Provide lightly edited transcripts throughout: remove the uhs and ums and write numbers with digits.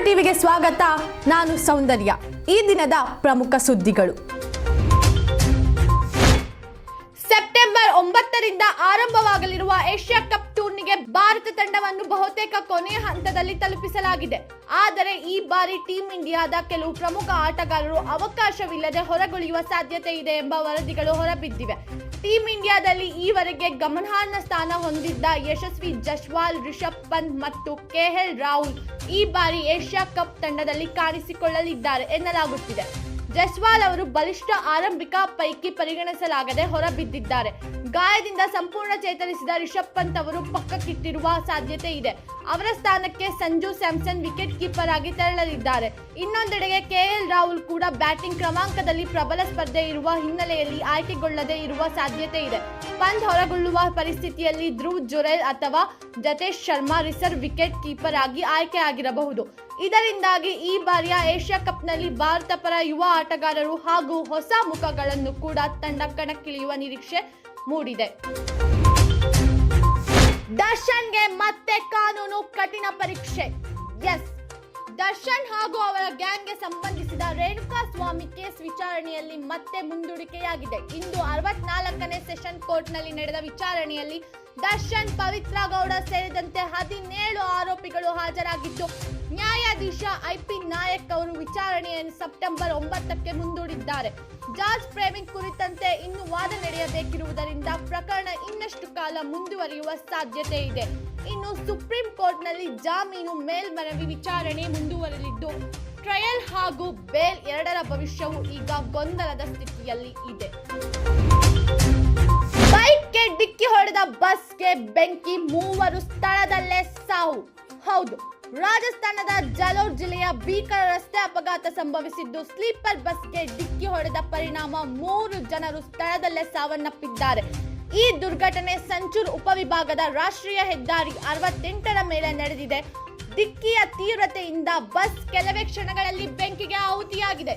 ಟಿವಿಗೆ ಸ್ವಾಗತ. ನಾನು ಸೌಂದರ್ಯ. ಈ ದಿನದ ಪ್ರಮುಖ ಸುದ್ದಿಗಳು. ಸೆಪ್ಟೆಂಬರ್ 9ರಿಂದ ಆರಂಭವಾಗಲಿರುವ ಏಷ್ಯಾ ಕಪ್ ಟೂರ್ನಿಗೆ ಭಾರತ ತಂಡವನ್ನು ಬಹುತೇಕ ಕೊನೆಯ ಹಂತದಲ್ಲಿ ತಲುಪಿಸಲಾಗಿದೆ. ಆದರೆ ಈ ಬಾರಿ ಟೀಂ ಇಂಡಿಯಾದ ಕೆಲವು ಪ್ರಮುಖ ಆಟಗಾರರು ಅವಕಾಶವಿಲ್ಲದೆ ಹೊರಗುಳಿಯುವ ಸಾಧ್ಯತೆ ಇದೆ ಎಂಬ ವರದಿಗಳು ಹೊರಬಿದ್ದಿವೆ. ಟೀಂ ಇಂಡಿಯಾದಲ್ಲಿ ಈವರೆಗೆ ಗಮನಾರ್ಹ ಸ್ಥಾನ ಹೊಂದಿದ್ದ ಯಶಸ್ವಿ ಜೈಸ್ವಾಲ್, ರಿಷಬ್ ಪಂತ್ ಮತ್ತು ಕೆಎಲ್ ರಾಹುಲ್ ಈ ಬಾರಿ ಏಷ್ಯಾ ಕಪ್ ತಂಡದಲ್ಲಿ ಕಾಣಿಸಿಕೊಳ್ಳಲಿದ್ದಾರೆ ಎನ್ನಲಾಗುತ್ತಿದೆ. ಜೈಸ್ವಾಲ್ ಅವರು ಬಲಿಷ್ಠ ಆರಂಭಿಕ ಪೈಕಿ ಪರಿಗಣಿಸಲಾಗದೆ ಹೊರಬಿದ್ದಿದ್ದಾರೆ. ಗಾಯದಿಂದ ಸಂಪೂರ್ಣ ಚೇತರಿಸಿದ ರಿಷಬ್ ಪಂತ್ ಅವರು ಪಕ್ಕಕ್ಕಿಟ್ಟಿರುವ ಸಾಧ್ಯತೆ ಇದೆ. ಅವರ ಸ್ಥಾನಕ್ಕೆ ಸಂಜು ಸ್ಯಾಮ್ಸನ್ ವಿಕೆಟ್ ಕೀಪರ್ ಆಗಿ ತೆರಳಲಿದ್ದಾರೆ. ಇನ್ನೊಂದೆಡೆಗೆ ಕೆಎಲ್ ರಾಹುಲ್ ಕೂಡ ಬ್ಯಾಟಿಂಗ್ ಕ್ರಮಾಂಕದಲ್ಲಿ ಪ್ರಬಲ ಸ್ಪರ್ಧೆ ಇರುವ ಹಿನ್ನೆಲೆಯಲ್ಲಿ ಆಯ್ಕೆಗೊಳ್ಳದೆ ಇರುವ ಸಾಧ್ಯತೆ ಇದೆ. ಪಂತ್ ಹೊರಗೊಳ್ಳುವ ಪರಿಸ್ಥಿತಿಯಲ್ಲಿ ಧ್ರುವ್ ಜುರೇಲ್ ಅಥವಾ ಜತೇಶ್ ಶರ್ಮಾ ರಿಸರ್ವ್ ವಿಕೆಟ್ ಕೀಪರ್ ಆಗಿ ಆಯ್ಕೆಯಾಗಿರಬಹುದು. ಇದರಿಂದಾಗಿ ಈ ಬಾರಿಯ ಏಷ್ಯಾ ಕಪ್ನಲ್ಲಿ ಭಾರತ ಪರ ಯುವ ಆಟಗಾರರು ಹಾಗೂ ಹೊಸ ಮುಖಗಳನ್ನು ಕೂಡ ತಂಡ ಕಣಕ್ಕಿಳಿಯುವ ನಿರೀಕ್ಷೆ ಮೂಡಿದೆ. ದರ್ಶನ್ಗೆ ಮತ್ತೆ ಕಾನೂನು ಕಠಿಣ ಪರೀಕ್ಷೆ. ಎಸ್, ದರ್ಶನ್ ಹಾಗೂ ಅವರ ಗ್ಯಾಂಗ್ಗೆ ಸಂಬಂಧಿಸಿದ ರೇಣುಕಾ ಸ್ವಾಮಿ ಕೇಸ್ ವಿಚಾರಣೆಯಲ್ಲಿ ಮತ್ತೆ ಮುಂದೂಡಿಕೆಯಾಗಿದೆ. ಇಂದು 64ನೇ ಸೆಷನ್ ಕೋರ್ಟ್ನಲ್ಲಿ ನಡೆದ ವಿಚಾರಣೆಯಲ್ಲಿ ದರ್ಶನ್, ಪವಿತ್ರ ಗೌಡ ಸೇರಿದಂತೆ 17 ಆರೋಪಿಗಳು ಹಾಜರಾಗಿದ್ದು, ನ್ಯಾಯಾಧೀಶ ಐಪಿ ನಾಯಕ್ ಅವರು ವಿಚಾರಣೆಯನ್ನು ಸೆಪ್ಟೆಂಬರ್ 9ಕ್ಕೆ ಮುಂದೂಡಿದ್ದಾರೆ. ಜಾರ್ಜ್ ಫ್ರೇಮಿಂಗ್ ಕುರಿತಂತೆ ಇನ್ನು ವಾದ ನಡೆಯಬೇಕಿರುವುದರಿಂದ ಪ್ರಕರಣ ಇನ್ನಷ್ಟು ಕಾಲ ಮುಂದುವರಿಯುವ ಸಾಧ್ಯತೆ ಇದೆ. ಇನ್ನು ಸುಪ್ರೀಂ ಕೋರ್ಟ್ನಲ್ಲಿ ಜಾಮೀನು ಮೇಲ್ಮನವಿ ವಿಚಾರಣೆ ಮುಂದುವರೆಯಲಿದ್ದು, ಟ್ರಯಲ್ ಹಾಗೂ ಬೇಲ್ ಎರಡರ ಭವಿಷ್ಯವು ಈಗ ಗೊಂದಲದ ಸ್ಥಿತಿಯಲ್ಲಿ ಇದೆ. ಬೈಕ್ಗೆ ಡಿಕ್ಕಿ ಹೊಡೆದ ಬಸ್ಗೆ ಬೆಂಕಿ, 3 ಸ್ಥಳದಲ್ಲೇ ಸಾವು. ಹೌದು, ರಾಜಸ್ಥಾನದ ಜಲೋರ್ ಜಿಲ್ಲೆಯ ಭೀಕರ ರಸ್ತೆ ಅಪಘಾತ ಸಂಭವಿಸಿದ್ದು, ಸ್ಲೀಪರ್ ಬಸ್ಗೆ ಡಿಕ್ಕಿ ಹೊಡೆದ ಪರಿಣಾಮ 3 ಜನರು ಸ್ಥಳದಲ್ಲೇ ಸಾವನ್ನಪ್ಪಿದ್ದಾರೆ. ಈ ದುರ್ಘಟನೆ ಸಂಚೂರ್ ಉಪವಿಭಾಗದ ರಾಷ್ಟ್ರೀಯ ಹೆದ್ದಾರಿ 68ರ ಮೇಲೆ ನಡೆದಿದೆ. ಡಿಕ್ಕಿಯ ತೀವ್ರತೆಯಿಂದ ಬಸ್ ಕೆಲವೇ ಕ್ಷಣಗಳಲ್ಲಿ ಬೆಂಕಿಗೆ ಆಹುತಿಯಾಗಿದೆ.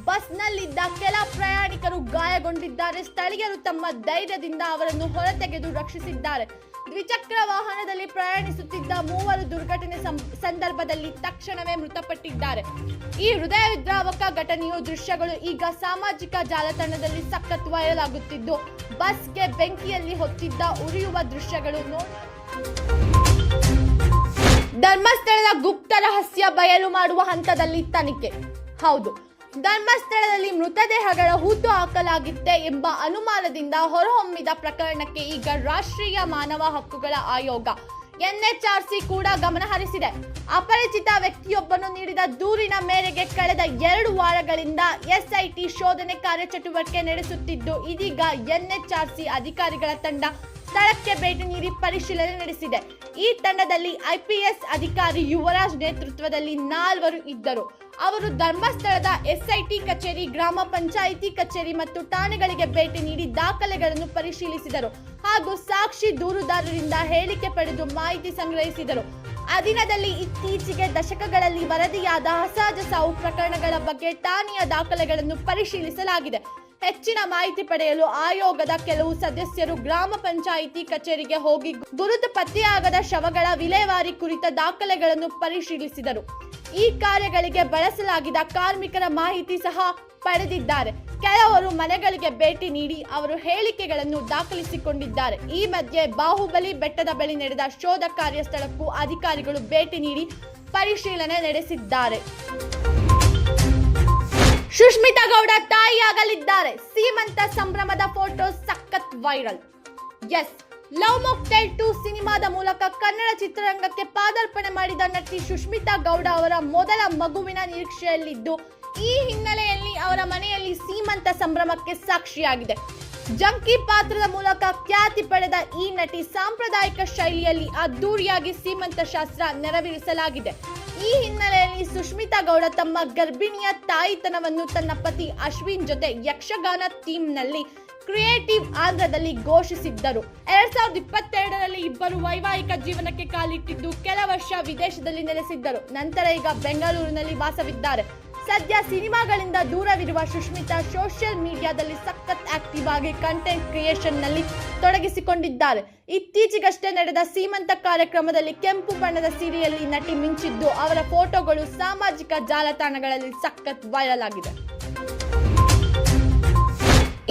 ಬಸ್ನಲ್ಲಿದ್ದ ಕೆಲ ಪ್ರಯಾಣಿಕರು ಗಾಯಗೊಂಡಿದ್ದಾರೆ. ಸ್ಥಳೀಯರು ತಮ್ಮ ಧೈರ್ಯದಿಂದ ಅವರನ್ನು ಹೊರತೆಗೆದು ರಕ್ಷಿಸಿದ್ದಾರೆ. ದ್ವಿಚಕ್ರ ವಾಹನದಲ್ಲಿ ಪ್ರಯಾಣಿಸುತ್ತಿದ್ದ 3 ದುರ್ಘಟನೆ ಸಂದರ್ಭದಲ್ಲಿ ತಕ್ಷಣವೇ ಮೃತಪಟ್ಟಿದ್ದಾರೆ. ಈ ಹೃದಯ ವಿದ್ರಾವಕ ಘಟನೆಯ ದೃಶ್ಯಗಳು ಈಗ ಸಾಮಾಜಿಕ ಜಾಲತಾಣದಲ್ಲಿ ಸಖತ್ ವೈರಲ್ ಆಗುತ್ತಿದ್ದು, ಬಸ್ಗೆ ಬೆಂಕಿಯಲ್ಲಿ ಹೊತ್ತಿದ್ದ ಉರಿಯುವ ದೃಶ್ಯಗಳು ಧರ್ಮಸ್ಥಳದ ಗುಪ್ತ ರಹಸ್ಯ ಬಯಲು ಮಾಡುವ ಹಂತದಲ್ಲಿ ತನಿಖೆ. ಹೌದು, ಧರ್ಮಸ್ಥಳದಲ್ಲಿ ಮೃತದೇಹಗಳ ಹೂತು ಹಾಕಲಾಗಿತ್ತೆ ಎಂಬ ಅನುಮಾನದಿಂದ ಹೊರಹೊಮ್ಮಿದ ಪ್ರಕರಣಕ್ಕೆ ಈಗ ರಾಷ್ಟ್ರೀಯ ಮಾನವ ಹಕ್ಕುಗಳ ಆಯೋಗ ಎನ್ಎಚ್ಆರ್ಸಿ ಕೂಡ ಗಮನಹರಿಸಿದೆ. ಅಪರಿಚಿತ ವ್ಯಕ್ತಿಯೊಬ್ಬನು ನೀಡಿದ ದೂರಿನ ಮೇರೆಗೆ ಕಳೆದ 2 ವಾರಗಳಿಂದ ಎಸ್ಐಟಿ ಶೋಧನೆ ಕಾರ್ಯಚಟುವಟಿಕೆ ನಡೆಸುತ್ತಿದ್ದು, ಇದೀಗ ಎನ್ಎಚ್ಆರ್ಸಿ ಅಧಿಕಾರಿಗಳ ತಂಡ ಸ್ಥಳಕ್ಕೆ ಭೇಟಿ ನೀಡಿ ಪರಿಶೀಲನೆ ನಡೆಸಿದೆ. ಈ ತಂಡದಲ್ಲಿ ಐಪಿಎಸ್ ಅಧಿಕಾರಿ ಯುವರಾಜ್ ನೇತೃತ್ವದಲ್ಲಿ 4 ಇದ್ದರು. ಅವರು ಧರ್ಮಸ್ಥಳದ ಎಸ್ಐಟಿ ಕಚೇರಿ, ಗ್ರಾಮ ಪಂಚಾಯಿತಿ ಕಚೇರಿ ಮತ್ತು ಠಾಣೆಗಳಿಗೆ ಭೇಟಿ ನೀಡಿ ದಾಖಲೆಗಳನ್ನು ಪರಿಶೀಲಿಸಿದರು ಹಾಗೂ ಸಾಕ್ಷಿ ದೂರುದಾರರಿಂದ ಹೇಳಿಕೆ ಪಡೆದು ಮಾಹಿತಿ ಸಂಗ್ರಹಿಸಿದರು. ಅಧೀನದಲ್ಲಿ ಇತ್ತೀಚೆಗೆ ದಶಕಗಳಲ್ಲಿ ವರದಿಯಾದ ಅಸಹಜ ಸಾವು ಪ್ರಕರಣಗಳ ಬಗ್ಗೆ ಠಾಣೆಯ ದಾಖಲೆಗಳನ್ನು ಪರಿಶೀಲಿಸಲಾಗಿದೆ. ಹೆಚ್ಚಿನ ಮಾಹಿತಿ ಪಡೆಯಲು ಆಯೋಗದ ಕೆಲವು ಸದಸ್ಯರು ಗ್ರಾಮ ಪಂಚಾಯಿತಿ ಕಚೇರಿಗೆ ಹೋಗಿ ಗುರುತು ಪತ್ತೆಯಾಗದ ಶವಗಳ ವಿಲೇವಾರಿ ಕುರಿತ ದಾಖಲೆಗಳನ್ನು ಪರಿಶೀಲಿಸಿದರು. ಈ ಕಾರ್ಯಗಳಿಗೆ ಬಳಸಲಾಗಿದ್ದ ಕಾರ್ಮಿಕರ ಮಾಹಿತಿ ಸಹ ಪಡೆದಿದ್ದಾರೆ. ಕೆಲವರು ಮನೆಗಳಿಗೆ ಭೇಟಿ ನೀಡಿ ಅವರು ಹೇಳಿಕೆಗಳನ್ನು ದಾಖಲಿಸಿಕೊಂಡಿದ್ದಾರೆ. ಈ ಮಧ್ಯೆ ಬಾಹುಬಲಿ ಬೆಟ್ಟದ ಬಳಿ ನಡೆದ ಶೋಧ ಕಾರ್ಯ ಸ್ಥಳಕ್ಕೂ ಅಧಿಕಾರಿಗಳು ಭೇಟಿ ನೀಡಿ ಪರಿಶೀಲನೆ ನಡೆಸಿದ್ದಾರೆ. ಸುಷ್ಮಿತಾ ಗೌಡ ತಾಯಿಯಾಗಲಿದ್ದಾರೆ. ಸೀಮಂತ ಸಂಭ್ರಮದ ಫೋಟೋ ಸಖತ್ ವೈರಲ್. ಎಸ್, ಲವ್ ಮಾಕ್ಟೇಲ್ 2 ಸಿನಿಮಾದ ಮೂಲಕ ಕನ್ನಡ ಚಿತ್ರರಂಗಕ್ಕೆ ಪಾದಾರ್ಪಣೆ ಮಾಡಿದ ನಟಿ ಸುಷ್ಮಿತಾ ಗೌಡ ಅವರ ಮೊದಲ ಮಗುವಿನ ನಿರೀಕ್ಷೆಯಲ್ಲಿದ್ದು, ಈ ಹಿನ್ನೆಲೆಯಲ್ಲಿ ಅವರ ಮನೆಯಲ್ಲಿ ಸೀಮಂತ ಸಂಭ್ರಮಕ್ಕೆ ಸಾಕ್ಷಿಯಾಗಿದೆ. ಜಂಕಿ ಪಾತ್ರದ ಮೂಲಕ ಖ್ಯಾತಿ ಪಡೆದ ಈ ನಟಿ ಸಾಂಪ್ರದಾಯಿಕ ಶೈಲಿಯಲ್ಲಿ ಅದ್ದೂರಿಯಾಗಿ ಸೀಮಂತ ಶಾಸ್ತ್ರ ನೆರವೇರಿಸಲಾಗಿದೆ. ಈ ಹಿನ್ನೆಲೆಯಲ್ಲಿ ಸುಷ್ಮಿತಾ ಗೌಡ ತಮ್ಮ ಗರ್ಭಿಣಿಯ ತಾಯಿತನವನ್ನು ತನ್ನ ಪತಿ ಅಶ್ವಿನ್ ಜೊತೆ ಯಕ್ಷಗಾನ ಥೀಮ್ನಲ್ಲಿ ಕ್ರಿಯೇಟಿವ್ ಆಂಧ್ರದಲ್ಲಿ ಘೋಷಿಸಿದ್ದರು. 2022ರಲ್ಲಿ ಇಬ್ಬರು ವೈವಾಹಿಕ ಜೀವನಕ್ಕೆ ಕಾಲಿಟ್ಟಿದ್ದು, ಕೆಲ ವರ್ಷ ವಿದೇಶದಲ್ಲಿ ನೆಲೆಸಿದ್ದರು. ನಂತರ ಈಗ ಬೆಂಗಳೂರಿನಲ್ಲಿ ವಾಸವಿದ್ದಾರೆ. ಸದ್ಯ ಸಿನಿಮಾಗಳಿಂದ ದೂರವಿರುವ ಸುಷ್ಮಿತಾ ಸೋಷಿಯಲ್ ಮೀಡಿಯಾದಲ್ಲಿ ಸಖತ್ ಆಕ್ಟಿವ್ ಆಗಿ ಕಂಟೆಂಟ್ ಕ್ರಿಯೇಷನ್ ನಲ್ಲಿ ತೊಡಗಿಸಿಕೊಂಡಿದ್ದಾರೆ. ಇತ್ತೀಚೆಗಷ್ಟೇ ನಡೆದ ಸೀಮಂತ ಕಾರ್ಯಕ್ರಮದಲ್ಲಿ ಕೆಂಪು ಬಣ್ಣದ ಸೀರೆಯಲ್ಲಿ ನಟಿ ಮಿಂಚಿದ್ದು ಅವರ ಫೋಟೋಗಳು ಸಾಮಾಜಿಕ ಜಾಲತಾಣಗಳಲ್ಲಿ ಸಖತ್ ವೈರಲ್ ಆಗಿದೆ.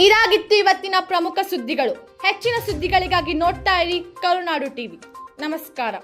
ಇದಾಗಿತ್ತು ಇವತ್ತಿನ ಪ್ರಮುಖ ಸುದ್ದಿಗಳು. ಹೆಚ್ಚಿನ ಸುದ್ದಿಗಳಿಗಾಗಿ ನೋಡ್ತಾ ಇರಿ ಕರುನಾಡು ಟಿವಿ. ನಮಸ್ಕಾರ.